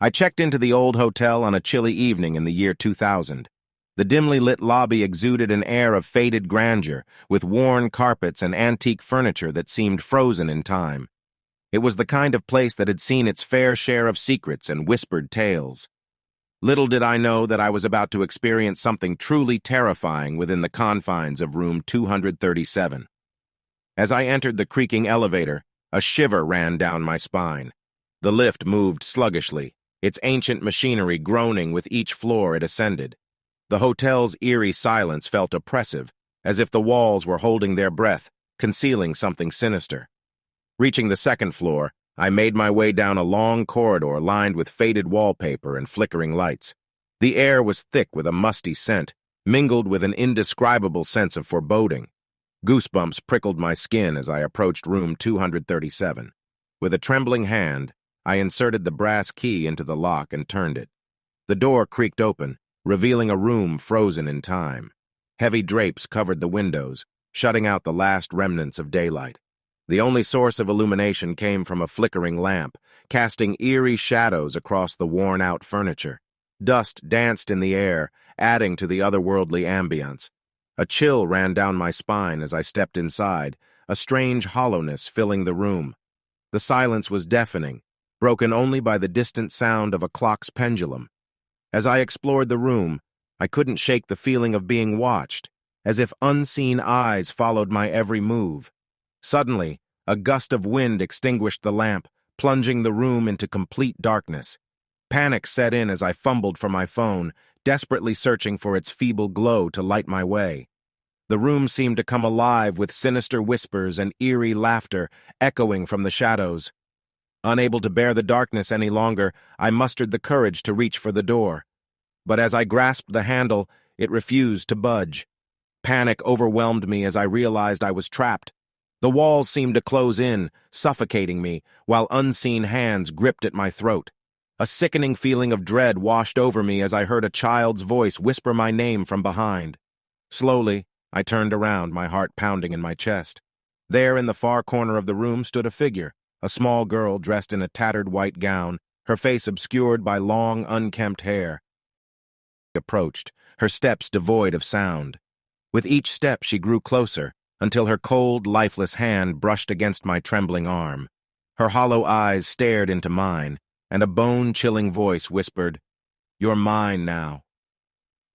I checked into the old hotel on a chilly evening in the year 2000. The dimly lit lobby exuded an air of faded grandeur, with worn carpets and antique furniture that seemed frozen in time. It was the kind of place that had seen its fair share of secrets and whispered tales. Little did I know that I was about to experience something truly terrifying within the confines of room 237. As I entered the creaking elevator, a shiver ran down my spine. The lift moved sluggishly, its ancient machinery groaning with each floor it ascended. The hotel's eerie silence felt oppressive, as if the walls were holding their breath, concealing something sinister. Reaching the second floor, I made my way down a long corridor lined with faded wallpaper and flickering lights. The air was thick with a musty scent, mingled with an indescribable sense of foreboding. Goosebumps prickled my skin as I approached room 237. With a trembling hand, I inserted the brass key into the lock and turned it. The door creaked open, revealing a room frozen in time. Heavy drapes covered the windows, shutting out the last remnants of daylight. The only source of illumination came from a flickering lamp, casting eerie shadows across the worn-out furniture. Dust danced in the air, adding to the otherworldly ambience. A chill ran down my spine as I stepped inside, a strange hollowness filling the room. The silence was deafening, broken only by the distant sound of a clock's pendulum. As I explored the room, I couldn't shake the feeling of being watched, as if unseen eyes followed my every move. Suddenly, a gust of wind extinguished the lamp, plunging the room into complete darkness. Panic set in as I fumbled for my phone, desperately searching for its feeble glow to light my way. The room seemed to come alive with sinister whispers and eerie laughter echoing from the shadows. Unable to bear the darkness any longer, I mustered the courage to reach for the door. But as I grasped the handle, it refused to budge. Panic overwhelmed me as I realized I was trapped. The walls seemed to close in, suffocating me, while unseen hands gripped at my throat. A sickening feeling of dread washed over me as I heard a child's voice whisper my name from behind. Slowly, I turned around, my heart pounding in my chest. There in the far corner of the room stood a figure, a small girl dressed in a tattered white gown, her face obscured by long, unkempt hair. Approached, her steps devoid of sound. With each step she grew closer, until her cold, lifeless hand brushed against my trembling arm. Her hollow eyes stared into mine, and a bone-chilling voice whispered, "You're mine now."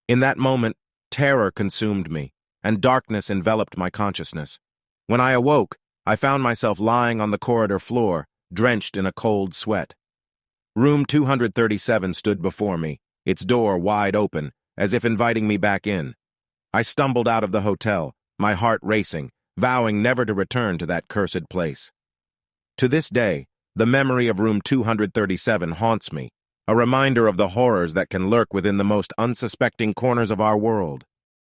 In that moment, terror consumed me, and darkness enveloped my consciousness. When I awoke, I found myself lying on the corridor floor, drenched in a cold sweat. Room 237 stood before me, its door wide open, as if inviting me back in. I stumbled out of the hotel, my heart racing, vowing never to return to that cursed place. To this day, the memory of room 237 haunts me, a reminder of the horrors that can lurk within the most unsuspecting corners of our world.